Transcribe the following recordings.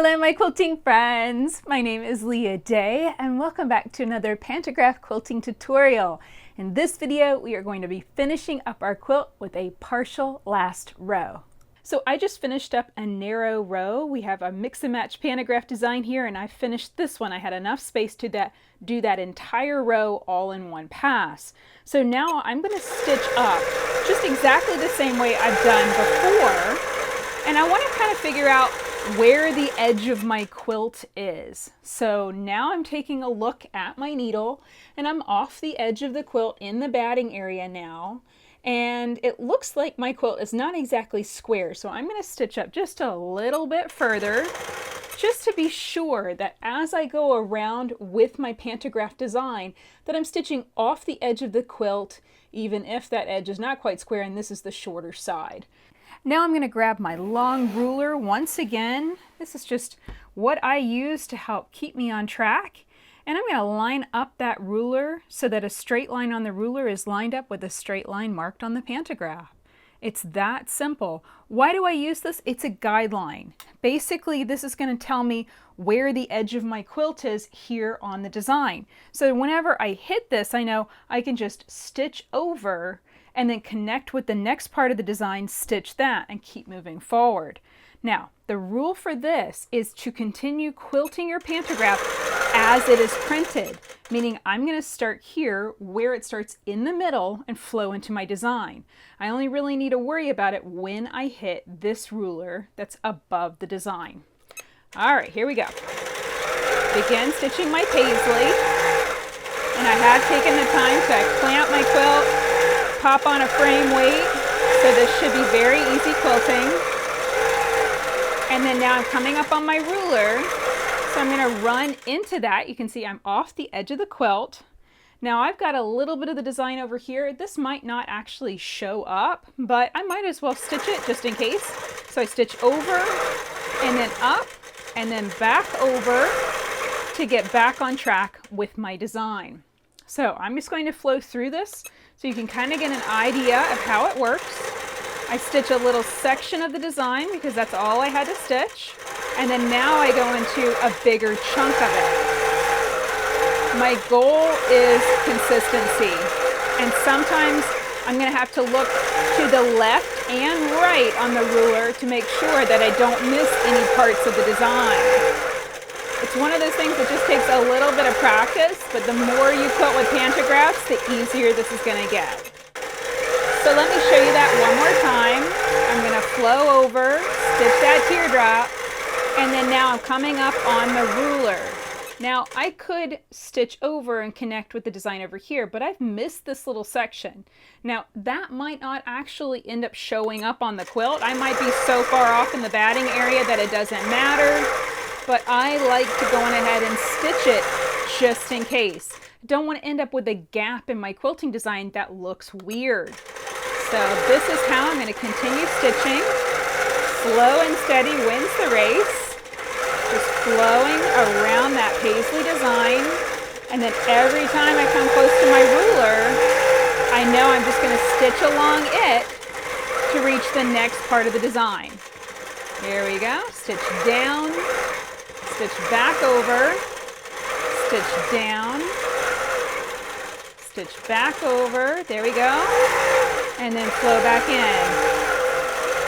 Hello my quilting friends! My name is Leah Day and welcome back to another Pantograph quilting tutorial. In this video we are going to be finishing up our quilt with a partial last row. So I just finished up a narrow row. We have a mix and match pantograph design here and I finished this one. I had enough space to do that entire row all in one pass. So now I'm going to stitch up just exactly the same way I've done before. And I want to kind of figure out where the edge of my quilt is. So now I'm taking a look at my needle and I'm off the edge of the quilt in the batting area now. And it looks like my quilt is not exactly square. So I'm going to stitch up just a little bit further just to be sure that as I go around with my pantograph design that I'm stitching off the edge of the quilt even if that edge is not quite square and this is the shorter side. Now I'm going to grab my long ruler once again. This is just what I use to help keep me on track. And I'm going to line up that ruler so that a straight line on the ruler is lined up with a straight line marked on the pantograph. It's that simple. Why do I use this? It's a guideline. Basically, this is going to tell me where the edge of my quilt is here on the design. So whenever I hit this, I know I can just stitch over and then connect with the next part of the design, stitch that, and keep moving forward. Now, the rule for this is to continue quilting your pantograph as it is printed, meaning I'm going to start here where it starts in the middle and flow into my design. I only really need to worry about it when I hit this ruler that's above the design. All right, here we go. Begin stitching my paisley, and I have taken the time to clamp my quilt, pop on a frame weight, so this should be very easy quilting. And then now I'm coming up on my ruler, so I'm going to run into that. You can see I'm off the edge of the quilt. Now I've got a little bit of the design over here. This might not actually show up, but I might as well stitch it just in case. So I stitch over and then up and then back over to get back on track with my design. So I'm just going to flow through this so you can kind of get an idea of how it works. I stitch a little section of the design because that's all I had to stitch. And then now I go into a bigger chunk of it. My goal is consistency. And sometimes I'm going to have to look to the left and right on the ruler to make sure that I don't miss any parts of the design. It's one of those things that just takes a little bit of practice, but the more you quilt with pantographs, the easier this is going to get. So let me show you that one more time. I'm going to flow over, stitch that teardrop, and then now I'm coming up on the ruler. Now I could stitch over and connect with the design over here, but I've missed this little section. Now that might not actually end up showing up on the quilt. I might be so far off in the batting area that it doesn't matter. But I like to go on ahead and stitch it just in case. I don't want to end up with a gap in my quilting design that looks weird. So this is how I'm going to continue stitching. Slow and steady wins the race. Just flowing around that paisley design. And then every time I come close to my ruler, I know I'm just going to stitch along it to reach the next part of the design. Here we go. Stitch down. Stitch back over, stitch down, stitch back over, there we go, and then flow back in.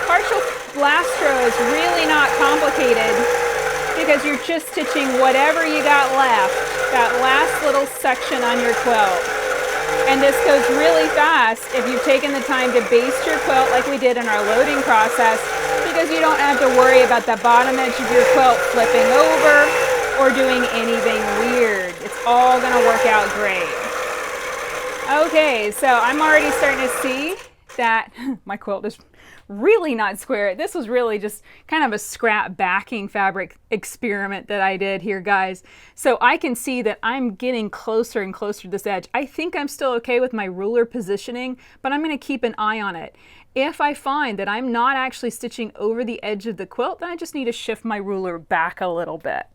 Partial last row is really not complicated because you're just stitching whatever you got left, that last little section on your quilt. And this goes really fast if you've taken the time to baste your quilt like we did in our loading process, because you don't have to worry about the bottom edge of your quilt flipping over or doing anything weird. It's all going to work out great. Okay, so I'm already starting to see that my quilt is really not square. This was really just kind of a scrap backing fabric experiment that I did here, guys. So I can see that I'm getting closer and closer to this edge. I think I'm still okay with my ruler positioning, but I'm going to keep an eye on it. If I find that I'm not actually stitching over the edge of the quilt, then I just need to shift my ruler back a little bit.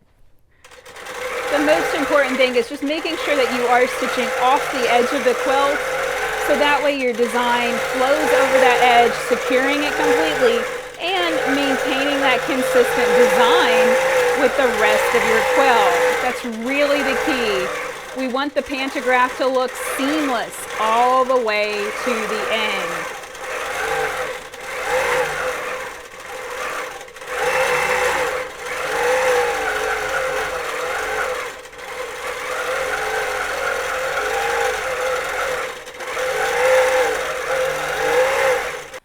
The most important thing is just making sure that you are stitching off the edge of the quilt, so that way your design flows over that edge, securing it completely and maintaining that consistent design with the rest of your quilt. That's really the key. We want the pantograph to look seamless all the way to the end.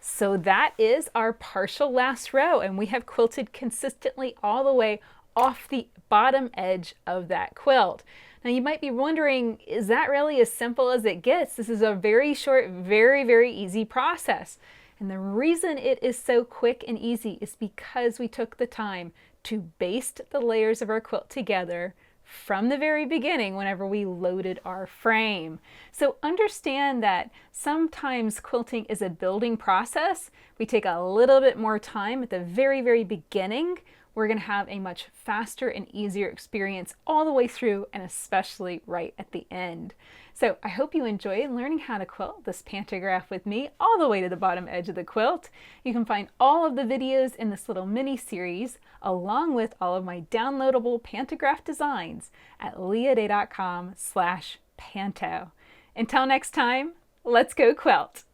So that is our partial last row, and we have quilted consistently all the way off the bottom edge of that quilt. Now you might be wondering, is that really as simple as it gets? This is a very short, very easy process. And the reason it is so quick and easy is because we took the time to baste the layers of our quilt together from the very beginning whenever we loaded our frame. So understand that sometimes quilting is a building process. We take a little bit more time at the very beginning. We're going to have a much faster and easier experience all the way through, and especially right at the end. So I hope you enjoyed learning how to quilt this pantograph with me all the way to the bottom edge of the quilt. You can find all of the videos in this little mini series along with all of my downloadable pantograph designs at leahday.com/panto. Until next time, let's go quilt!